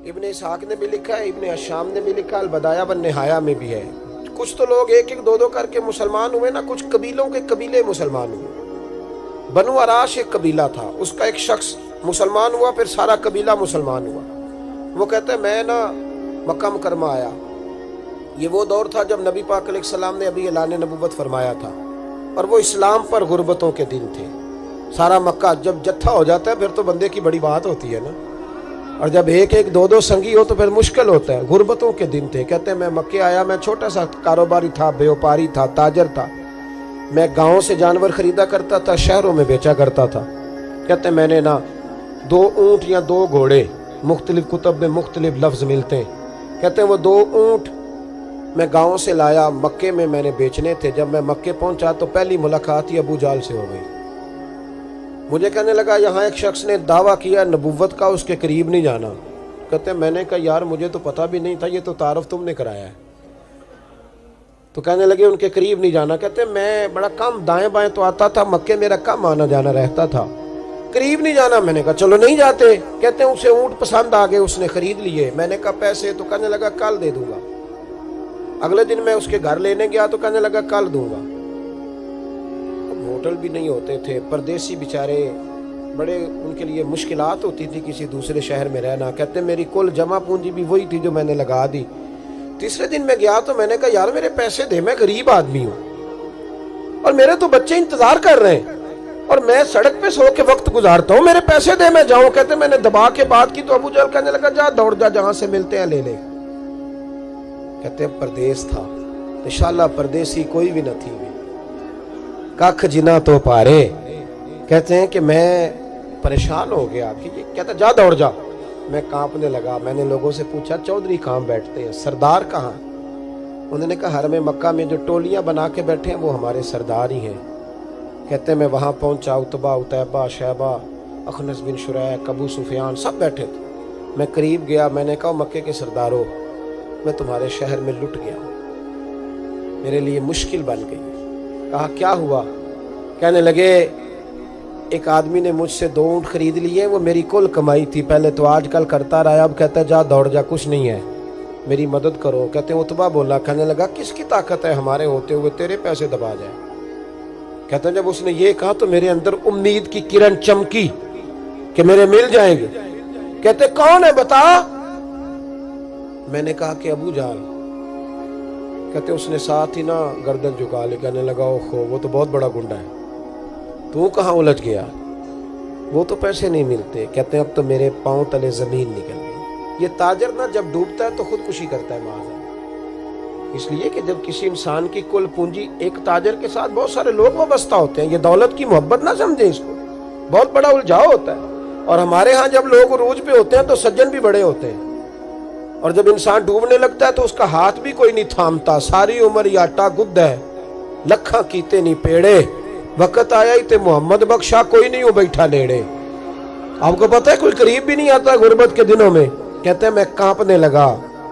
ابن اسحاق نے بھی لکھا ہے، ابن اشام نے بھی لکھا، البدایہ والنہایہ میں بھی ہے۔ کچھ تو لوگ ایک ایک دو دو کر کے مسلمان ہوئے نا، کچھ قبیلوں کے قبیلے مسلمان ہوئے۔ بنو عراش ایک قبیلہ تھا، اس کا ایک شخص مسلمان ہوا، پھر سارا قبیلہ مسلمان ہوا۔ وہ کہتے ہیں میں نا مکہ مکرمہ آیا، یہ وہ دور تھا جب نبی پاک علیہ السلام نے ابھی اعلان نبوت فرمایا تھا، اور وہ اسلام پر غربتوں کے دن تھے۔ سارا مکہ جب جتھا ہو جاتا ہے پھر تو بندے کی بڑی بات ہوتی ہے نا، اور جب ایک ایک دو دو سنگی ہو تو پھر مشکل ہوتا ہے۔ غربتوں کے دن تھے۔ کہتے ہیں میں مکے آیا، میں چھوٹا سا کاروباری تھا، بیوپاری تھا، تاجر تھا، میں گاؤں سے جانور خریدا کرتا تھا، شہروں میں بیچا کرتا تھا۔ کہتے ہیں میں نے نا 2 اونٹ یا 2 گھوڑے، مختلف کتب میں مختلف لفظ ملتے ہیں، کہتے ہیں وہ 2 اونٹ میں گاؤں سے لایا، مکے میں نے بیچنے تھے۔ جب میں مکے پہنچا تو پہلی ملاقات ہی ابو جہل سے ہو گئی۔ مجھے کہنے لگا یہاں ایک شخص نے دعویٰ کیا نبوت کا، اس کے قریب نہیں جانا۔ کہتے ہیں میں نے کہا یار مجھے تو پتہ بھی نہیں تھا، یہ تو تعارف تم نے کرایا ہے۔ تو کہنے لگے ان کے قریب نہیں جانا۔ کہتے ہیں میں بڑا کم دائیں بائیں تو آتا تھا، مکے میرا کم آنا جانا رہتا تھا، قریب نہیں جانا۔ میں نے کہا چلو نہیں جاتے۔ کہتے ہیں اسے اونٹ پسند آ گئے، اس نے خرید لیے۔ میں نے کہا پیسے؟ تو کہنے لگا کل دے دوں گا۔ اگلے دن میں اس کے گھر لینے گیا تو کہنے لگا کل دوں گا۔ ہوٹل بھی نہیں ہوتے تھے، پردیسی بیچارے، بڑے ان کے لیے مشکلات ہوتی تھی کسی دوسرے شہر میں رہنا۔ کہتے ہیں میری کل جمع پونجی بھی وہی تھی جو میں نے لگا دی۔ تیسرے دن میں گیا تو میں نے کہا یار میرے پیسے دے، میں غریب آدمی ہوں اور میرے تو بچے انتظار کر رہے ہیں اور میں سڑک پہ سو کے وقت گزارتا ہوں، میرے پیسے دے میں جاؤں۔ کہتے ہیں میں نے دبا کے بات کی تو ابو جہل کہنے لگا جا دوڑ جا، جہاں سے ملتے ہیں لے لے۔ کہتے ہیں پردیس تھا، انشاءاللہ پردیسی کوئی بھی نہ تھی، ککھ جنا تو پارے۔ کہتے ہیں کہ میں پریشان ہو گیا کہ یہ کہتا جا دوڑ جا۔ میں کانپنے لگا۔ میں نے لوگوں سے پوچھا چودھری کہاں بیٹھتے ہیں، سردار کہاں؟ انہوں نے کہا حرم مکہ میں جو ٹولیاں بنا کے بیٹھے ہیں وہ ہمارے سردار ہی ہیں۔ کہتے ہیں میں وہاں پہنچا، عتبہ، عتیبہ، شیبہ، اخنس بن شریح، ابو سفیان سب بیٹھے تھے۔ میں قریب گیا، میں نے کہا مکے کے سردارو میں تمہارے شہر میں لٹ گیا، میرے لیے مشکل بن گئی۔ کہا کیا ہوا؟ کہنے لگے ایک آدمی نے مجھ سے 2 اونٹ خرید لیے، وہ میری کل کمائی تھی، پہلے تو آج کل کرتا رہا، اب کہتا ہے جا دوڑ جا، کچھ نہیں ہے، میری مدد کرو۔ کہتے ہیں عتبہ بولا، کہنے لگا کس کی طاقت ہے ہمارے ہوتے ہوئے تیرے پیسے دبا جائے؟ کہتے ہیں جب اس نے یہ کہا تو میرے اندر امید کی کرن چمکی کہ میرے مل جائیں گے۔ کہتے کون ہے بتا؟ میں نے کہا کہ ابو جہل۔ کہتے اس نے ساتھ ہی نا گردن جھکا لے، کہنے لگا اوہو وہ تو بہت بڑا گنڈا ہے، تو کہاں الجھ گیا؟ وہ تو پیسے نہیں ملتے۔ کہتے ہیں اب تو میرے پاؤں تلے زمین نکل گئی۔ یہ تاجر نا جب ڈوبتا ہے تو خودکشی کرتا ہے معاذ، اس لیے کہ جب کسی انسان کی کل پونجی، ایک تاجر کے ساتھ بہت سارے لوگ وابستہ ہوتے ہیں، یہ دولت کی محبت نہ سمجھیں، اس کو بہت بڑا الجھاؤ ہوتا ہے۔ اور ہمارے ہاں جب لوگ عروج پہ ہوتے ہیں تو سجن بھی بڑے ہوتے ہیں، اور جب انسان ڈوبنے لگتا ہے تو اس کا ہاتھ بھی کوئی نہیں تھامتا۔ ساری عمر یہ آٹا گد ہے، لکھاں کیتے نہیں پیڑے، وقت آیا ہی تے محمد بخشا کوئی نہیں ہو بیٹھا لیڑے۔ آپ کو پتہ ہے کوئی قریب بھی نہیں آتا غربت کے دنوں میں۔ کہتے ہیں میں کانپنے لگا،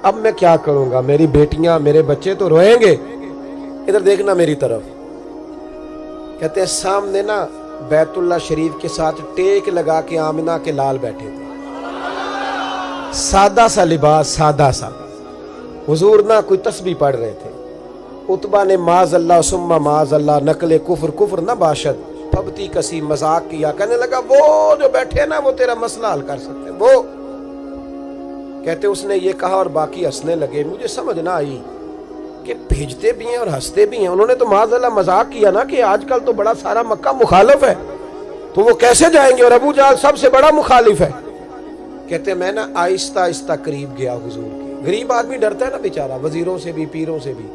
اب میں کیا کروں گا، میری بیٹیاں میرے بچے تو روئیں گے۔ ادھر دیکھنا میری طرف۔ کہتے ہیں سامنے نا بیت اللہ شریف کے ساتھ ٹیک لگا کے آمنہ کے لال بیٹھے تھے، سادہ سا لباس، سادہ سا۔ حضور نہ کوئی تسبیح پڑھ رہے تھے۔ عتبہ نے معاذ اللہ ثم معاذ اللہ نقل کفر، کفر نہ باشد، پھبتی کسی مذاق کیا۔ کہنے لگا وہ جو بیٹھے نا وہ تیرا مسئلہ حل کر سکتے وہ۔ کہتے اس نے یہ کہا اور باقی ہنسنے لگے۔ مجھے سمجھ نہ آئی کہ بھیجتے بھی ہیں اور ہنستے بھی ہیں۔ انہوں نے تو معاذ اللہ مذاق کیا نا کہ آج کل تو بڑا سارا مکہ مخالف ہے، تو وہ کیسے جائیں گے، اور ابو جہل سب سے بڑا مخالف ہے۔ کہتے ہیں میں نا آہستہ آہستہ قریب گیا حضور کے۔ غریب آدمی ڈرتا ہے نا بیچارہ، وزیروں سے بھی پیروں سے بھی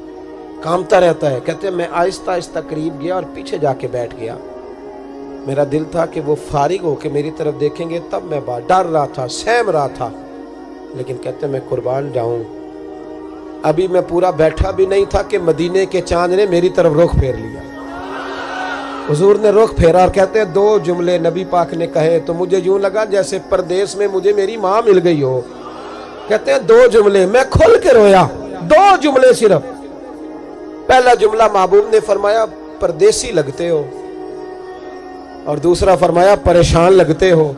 کامتا رہتا ہے۔ کہتے ہیں میں آہستہ آہستہ قریب گیا اور پیچھے جا کے بیٹھ گیا۔ میرا دل تھا کہ وہ فارغ ہو کے میری طرف دیکھیں گے، تب میں ڈر رہا تھا، سہم رہا تھا۔ لیکن کہتے ہیں میں قربان جاؤں، ابھی میں پورا بیٹھا بھی نہیں تھا کہ مدینے کے چاند نے میری طرف رخ پھیر لیا۔ حضور نے رخ پھیرا اور کہتے ہیں 2 جملے نبی پاک نے کہے تو مجھے یوں لگا جیسے پردیس میں مجھے میری ماں مل گئی ہو۔ کہتے ہیں 2 جملے، میں کھل کے رویا، 2 جملے صرف۔ پہلا جملہ محبوب نے فرمایا پردیسی لگتے ہو، اور دوسرا فرمایا پریشان لگتے ہو۔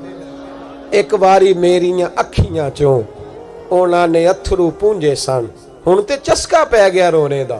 ایک باری میریاں اکھیاں چوں ਉਹਨਾਂ ਨੇ ਅਥਰੂ ਪੂੰਝੇ ਸਨ। ਹੁਣ ਤੇ ਚਸਕਾ ਪੈ ਗਿਆ ਰੋਣੇ ਦਾ,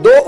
2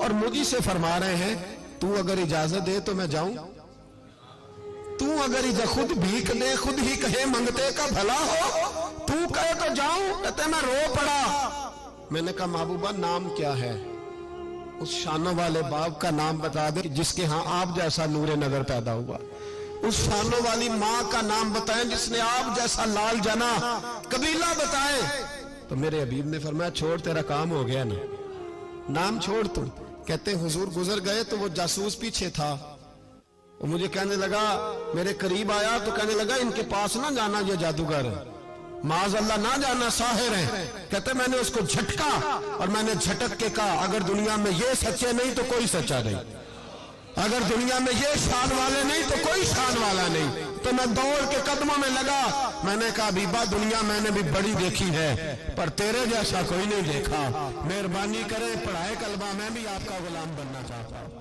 اور مجھے سے فرما رہے ہیں تو اگر اجازت دے تو میں جاؤں، تو اگر خود بھیک دے خود ہی کہے منگتے کا بھلا ہو، تو کہے تو جاؤں، کہتے میں رو پڑا۔ میں نے کہا محبوبہ نام کیا ہے؟ اس شانوں والے باپ کا نام بتا دے جس کے ہاں آپ جیسا نور نظر پیدا ہوا، اس شانوں والی ماں کا نام بتائیں جس نے آپ جیسا لال جنا، قبیلہ بتائیں۔ تو میرے حبیب نے فرمایا چھوڑ تیرا کام ہو گیا نا، نام چھوڑ تو۔ کہتے حضور گزر گئے تو وہ جاسوس پیچھے تھا، وہ مجھے کہنے لگا، میرے قریب آیا تو کہنے لگا ان کے پاس نہ جانا، یہ جادوگر معاذ اللہ نہ جانا، ساحر ہیں۔ کہتے میں نے اس کو جھٹکا اور میں نے جھٹک کے کہا اگر دنیا میں یہ سچے نہیں تو کوئی سچا نہیں، اگر دنیا میں یہ شان والے نہیں تو کوئی شان والا نہیں۔ تو میں دوڑ کے قدموں میں لگا، میں نے کہا حبیبہ دنیا میں نے بھی بڑی دیکھی ہے پر تیرے جیسا کوئی نہیں دیکھا، مہربانی کرے پڑھائے کلمہ، میں بھی آپ کا غلام بننا چاہتا ہوں۔